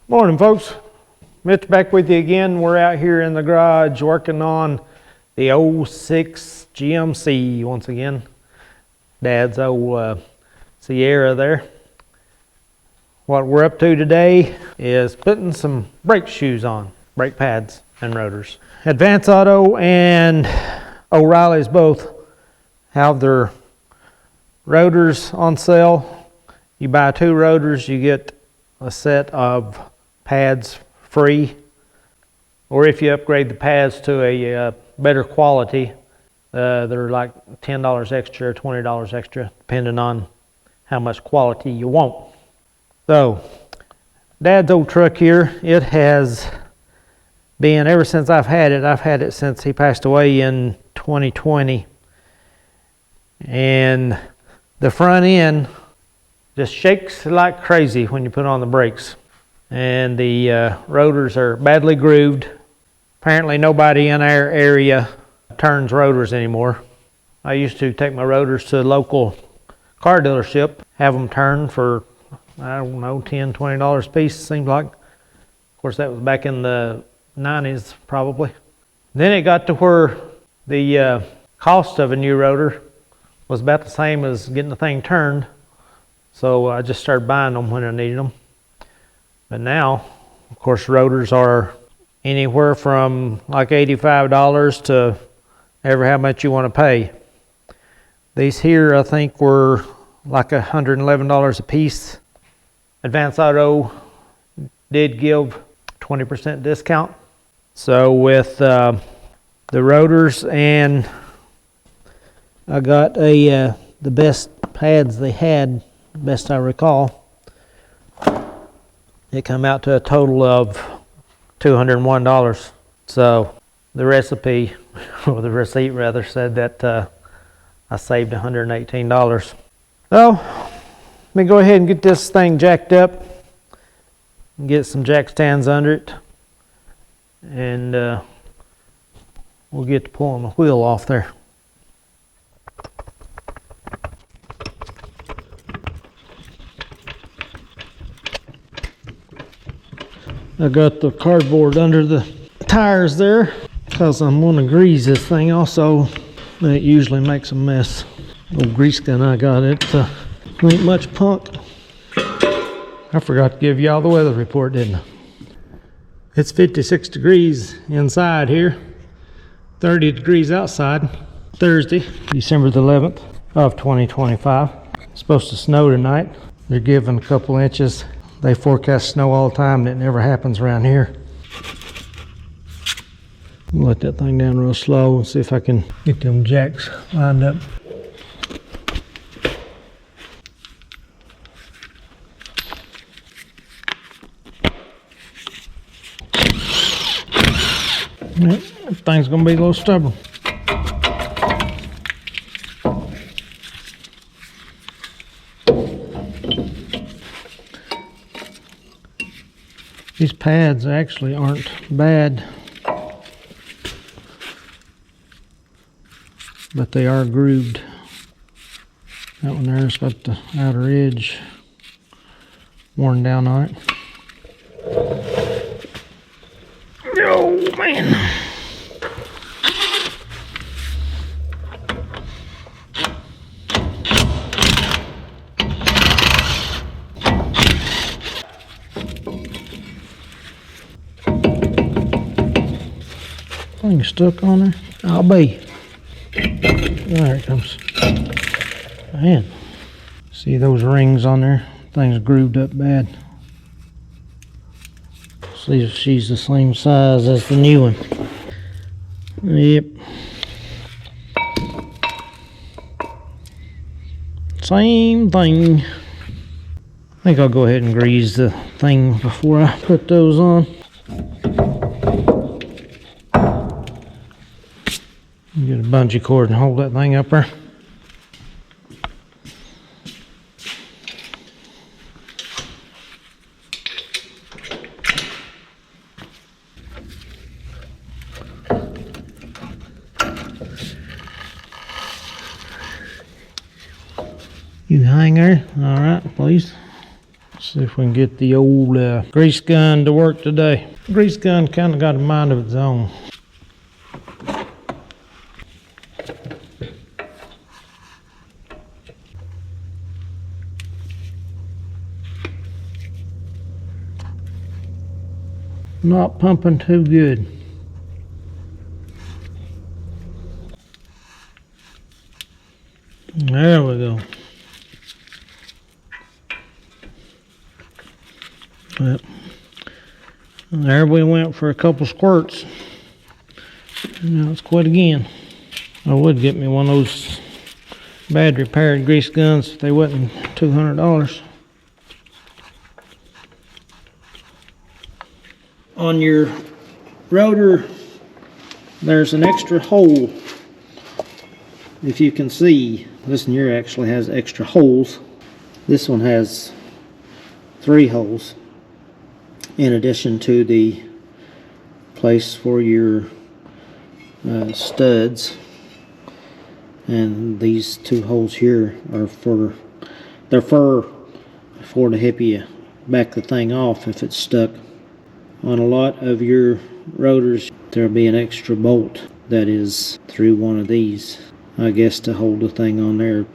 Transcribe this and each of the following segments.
Morning, folks. Mitch back with you again. We're out here in the garage working on the 06 GMC once again. Dad's old Sierra there. What we're up to today is putting some brake shoes on, brake pads and rotors. Advance Auto and O'Reilly's both have their rotors on sale. You buy 2 rotors, you get a set of pads free, or if you upgrade the pads to a better quality, they're like $10 extra or $20 extra depending on how much quality you want. So Dad's old truck here, it has been, ever since I've had it since he passed away in 2020, and the front end just shakes like crazy when you put on the brakes. And the rotors are badly grooved. Apparently nobody in our area turns rotors anymore. I used to take my rotors to a local car dealership, have them turned for, I don't know, $10, $20 a piece, seems like. Of course, that was back in the 90s, probably. Then it got to where the cost of a new rotor was about the same as getting the thing turned. So I just started buying them when I needed them. But now, of course, rotors are anywhere from like $85 to ever how much you want to pay. These here, I think, were like $111 a piece. Advance Auto did give 20% discount. So with the rotors, and I got the best pads they had, best I recall. It come out to a total of $201. So the recipe, or the receipt rather, said that I saved $118. So let me go ahead and get this thing jacked up and get some jack stands under it, and we'll get to pulling the wheel off there. I got the cardboard under the tires there because I'm going to grease this thing also. It usually makes a mess. Old grease gun I got, it ain't much punk. I forgot to give y'all the weather report, didn't I? It's 56 degrees inside here, 30 degrees outside. Thursday, December the 11th of 2025. It's supposed to snow tonight. They're giving a couple inches. They forecast snow all the time, and it never happens around here. I'll let that thing down real slow and see if I can get them jacks lined up. Yep, that thing's gonna be a little stubborn. These pads actually aren't bad, but they are grooved. That one there's got the outer edge worn down on it. Oh man! Thing stuck on there. I'll be. There it comes. Man, see those rings on there? Thing's grooved up bad. See if she's the same size as the new one. Yep. Same thing. I think I'll go ahead and grease the thing before I put those on. Get a bungee cord and hold that thing up there. You hang there, all right, please. See if we can get the old grease gun to work today. Grease gun kind of got a mind of its own. Not pumping too good. There we go. Yep. There we went for a couple squirts. Now let's quit again. I would get me one of those bad repaired grease guns if they wasn't $200. On your rotor, there's an extra hole. If you can see, this one here actually has extra holes. This one has 3 holes in addition to the place for your studs. And these 2 holes here are for to help you back the thing off if it's stuck. On a lot of your rotors, there'll be an extra bolt that is through one of these, I guess, to hold the thing on there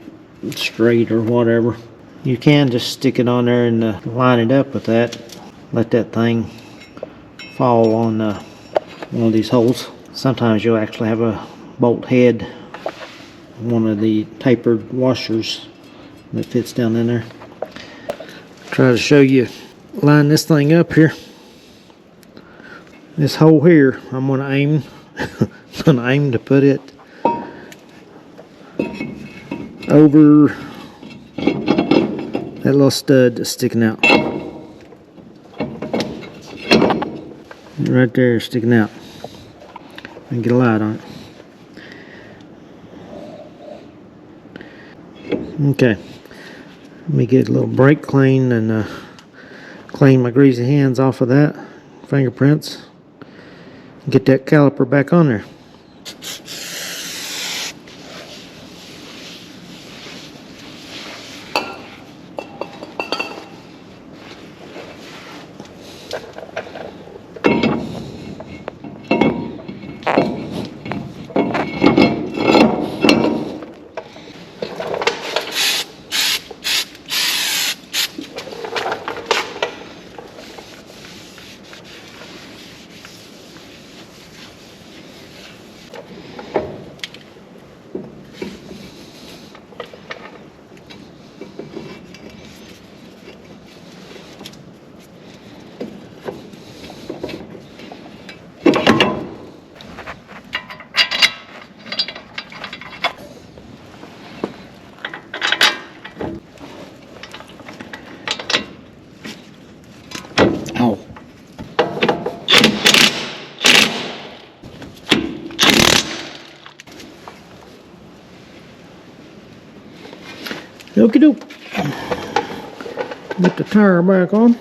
straight or whatever. You can just stick it on there and line it up with that. Let that thing fall on one of these holes. Sometimes you'll actually have a bolt head, one of the tapered washers that fits down in there. Try to show you, line this thing up here. This hole here, I'm gonna aim to put it over that little stud that's sticking out. Right there, sticking out. And get a light on it. Okay. Let me get a little brake clean and clean my greasy hands off of that. Fingerprints. Get that caliper back on there. Okie doke. Get the tire back on.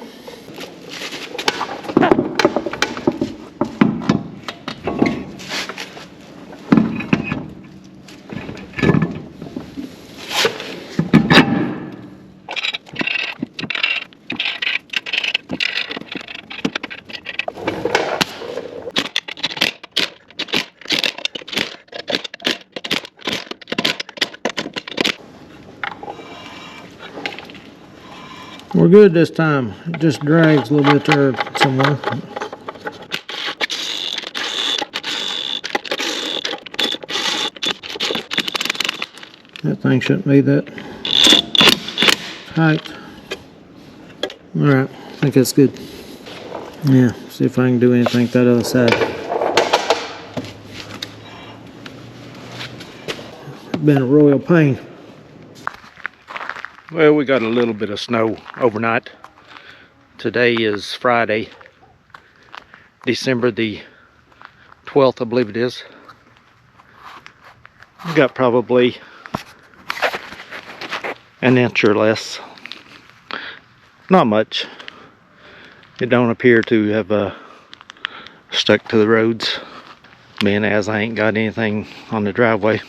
We're good this time. It just drags a little bit there somewhere. That thing shouldn't be that tight. Alright, I think that's good. Yeah, see if I can do anything that other side. It's been a royal pain. Well, we got a little bit of snow overnight. Today is Friday, December the 12th, I believe it is. We got probably an inch or less. Not much. It don't appear to have stuck to the roads, being as I ain't got anything on the driveway.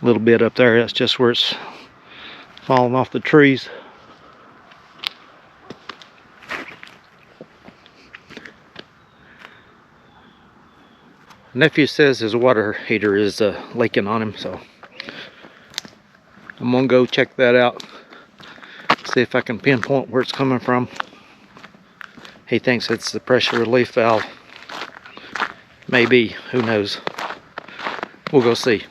A little bit up there, that's just where it's falling off the trees. Nephew says his water heater is leaking on him, so I'm gonna go check that out. See if I can pinpoint where it's coming from. He thinks it's the pressure relief valve. Maybe, who knows. We'll go see.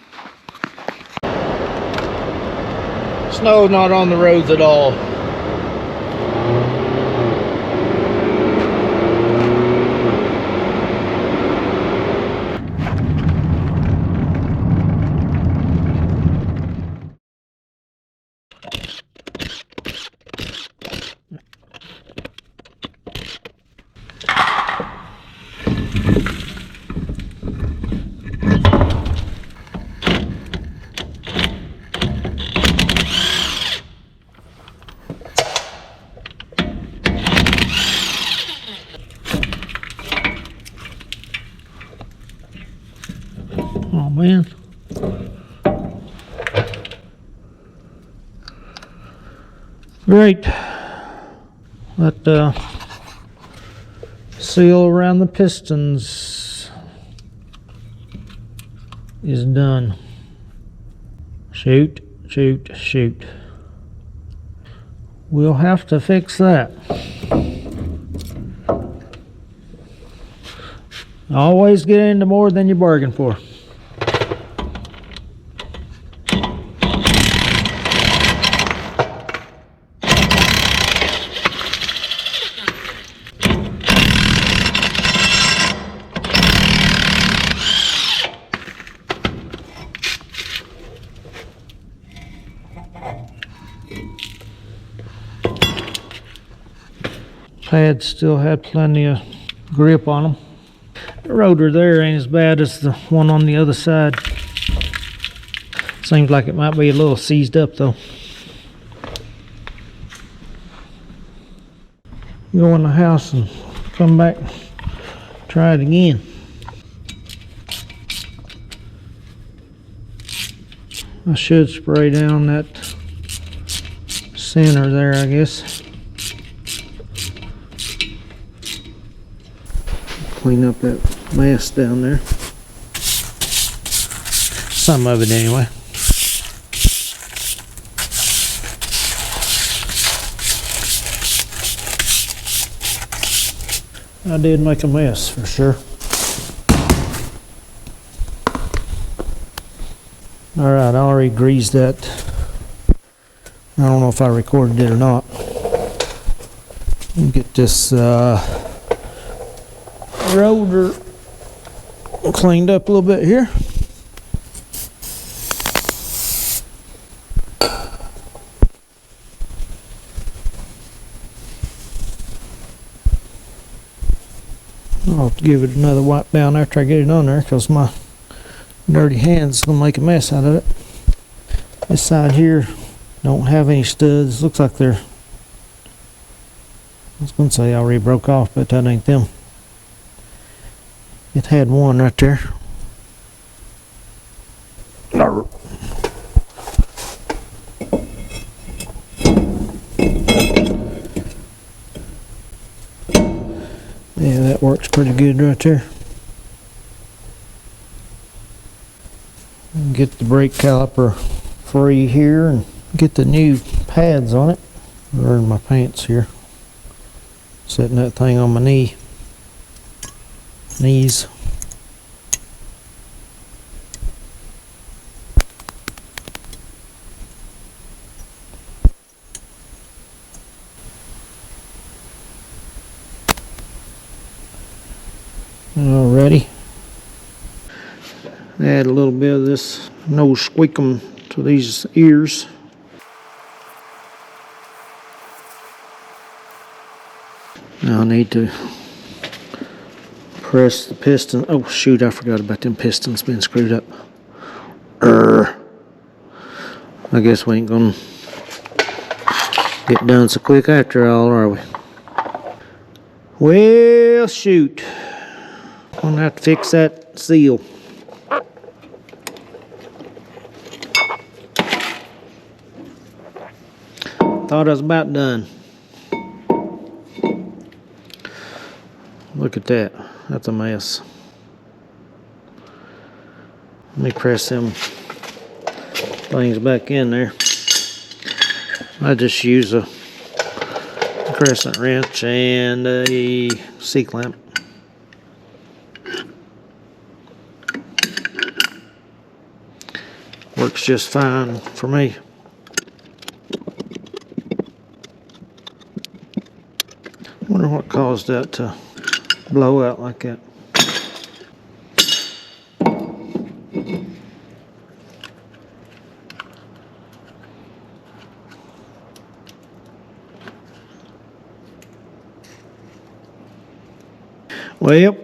Snow not on the roads at all. Oh man. Great. That seal around the pistons is done. Shoot, shoot, shoot. We'll have to fix that. Always get into more than you bargain for. Pads still had plenty of grip on them. The rotor there ain't as bad as the one on the other side. Seems like it might be a little seized up though. Go in the house and come back, try it again. I should spray down that center there, I guess. Clean up that mess down there. Some of it anyway. I did make a mess for sure. Alright, I already greased that. I don't know if I recorded it or not. Get this rotor cleaned up a little bit here. I'll give it another wipe down after I get it on there because my dirty hands is going to make a mess out of it. This side here don't have any studs. Looks like they're, I was going to say I already broke off, but that ain't them. It had one right there. Yeah, that works pretty good right there. Get the brake caliper free here and get the new pads on it. Wearing my pants here. Setting that thing on my knees. Alrighty. Add a little bit of this nose squeakum to these ears. Now I need to press the piston. Oh shoot, I forgot about them pistons being screwed up. I guess we ain't gonna get done so quick after all, are we? Well, shoot. I'm gonna have to fix that seal. Thought I was about done. Look at that. That's a mess. Let me press them things back in there. I just use a crescent wrench and a C-clamp. Works just fine for me. Wonder what caused that to blow out like that. Well,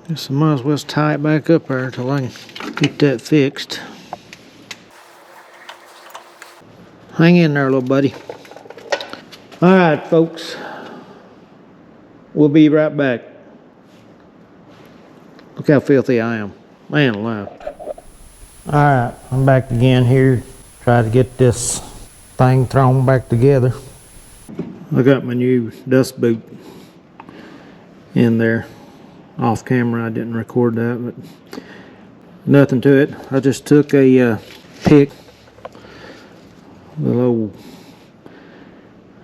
guess I might as well tie it back up there till I can get that fixed. Hang in there, little buddy. Alright, folks. We'll be right back. Look how filthy I am. Man alive. Alright, I'm back again here. Try to get this thing thrown back together. I got my new dust boot in there. Off camera, I didn't record that, but nothing to it. I just took a pick, little old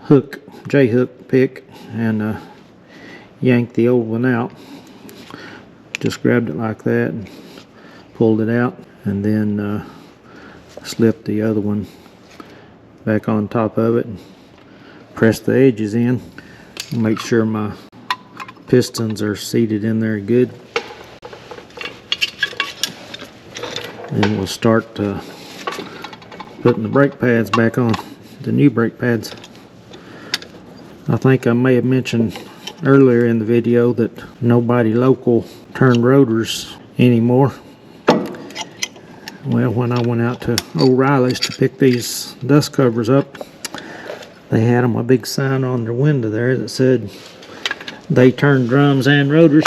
hook, J-hook pick, and yanked the old one out. Just grabbed it like that and pulled it out, and then slipped the other one back on top of it and pressed the edges in. Make sure my pistons are seated in there good. And we'll start putting the brake pads back on, the new brake pads. I think I may have mentioned earlier in the video that nobody local turned rotors anymore. Well, when I went out to O'Reilly's to pick these dust covers up, they had them a big sign on their window there that said they turn drums and rotors.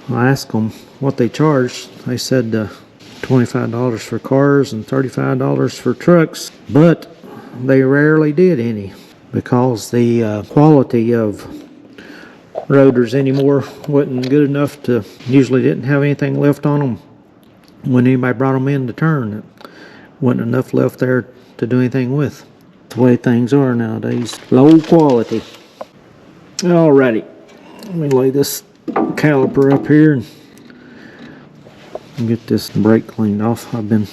I asked them what they charged. They said $25 for cars and $35 for trucks, but they rarely did any because the quality of rotors anymore wasn't good enough to, usually didn't have anything left on them when anybody brought them in to turn. It wasn't enough left there to do anything with. The way things are nowadays, low quality. Alrighty, let me lay this caliper up here and get this brake cleaned off. I've been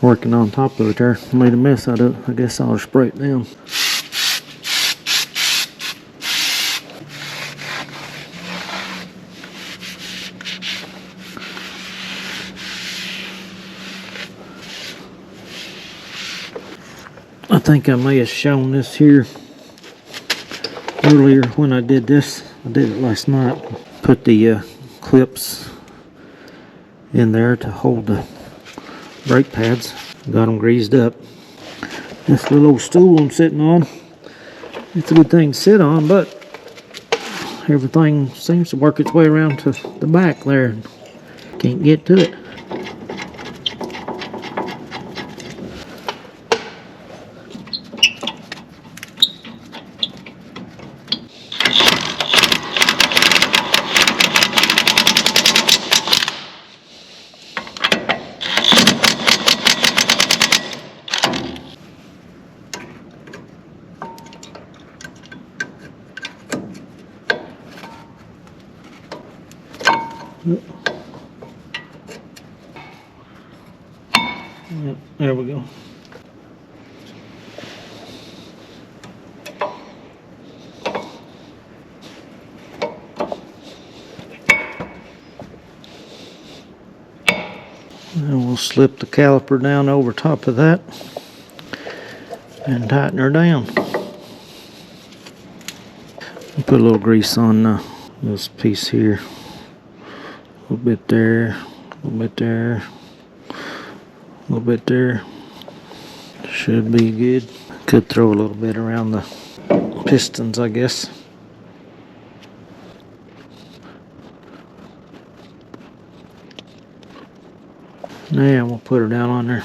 working on top of it there, made a mess out of it. I guess I'll spray it down. I think I may have shown this here earlier when I did this. I did it last night. Put the clips in there to hold the brake pads. Got them greased up. This little old stool I'm sitting on, it's a good thing to sit on, but everything seems to work its way around to the back there. Can't get to it. Yep, there we go. And we'll slip the caliper down over top of that and tighten her down. Put a little grease on this piece here. A little bit there, a little bit there, a little bit there. Should be good. Could throw a little bit around the pistons, I guess. Now we'll put her down on there.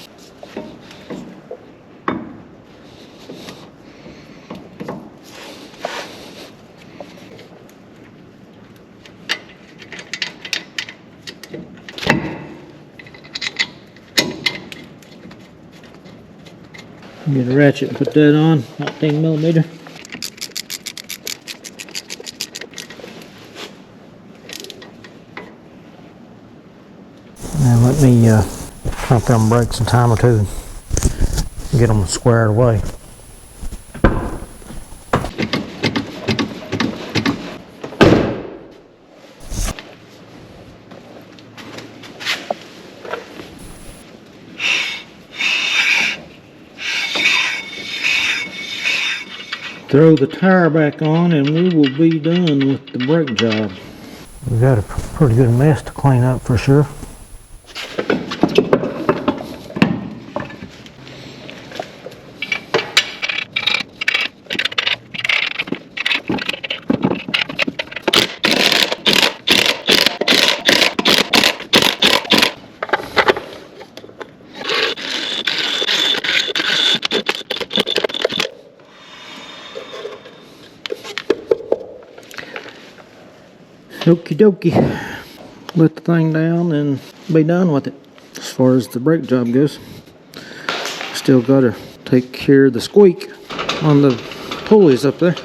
Get a ratchet and put that on, 19 millimeter. Now let me pump them brakes a time or two and get them squared away. Throw the tire back on and we will be done with the brake job. We've got a pretty good mess to clean up for sure. Okie dokie, let the thing down and be done with it. As far as the brake job goes, still got to take care of the squeak on the pulleys up there.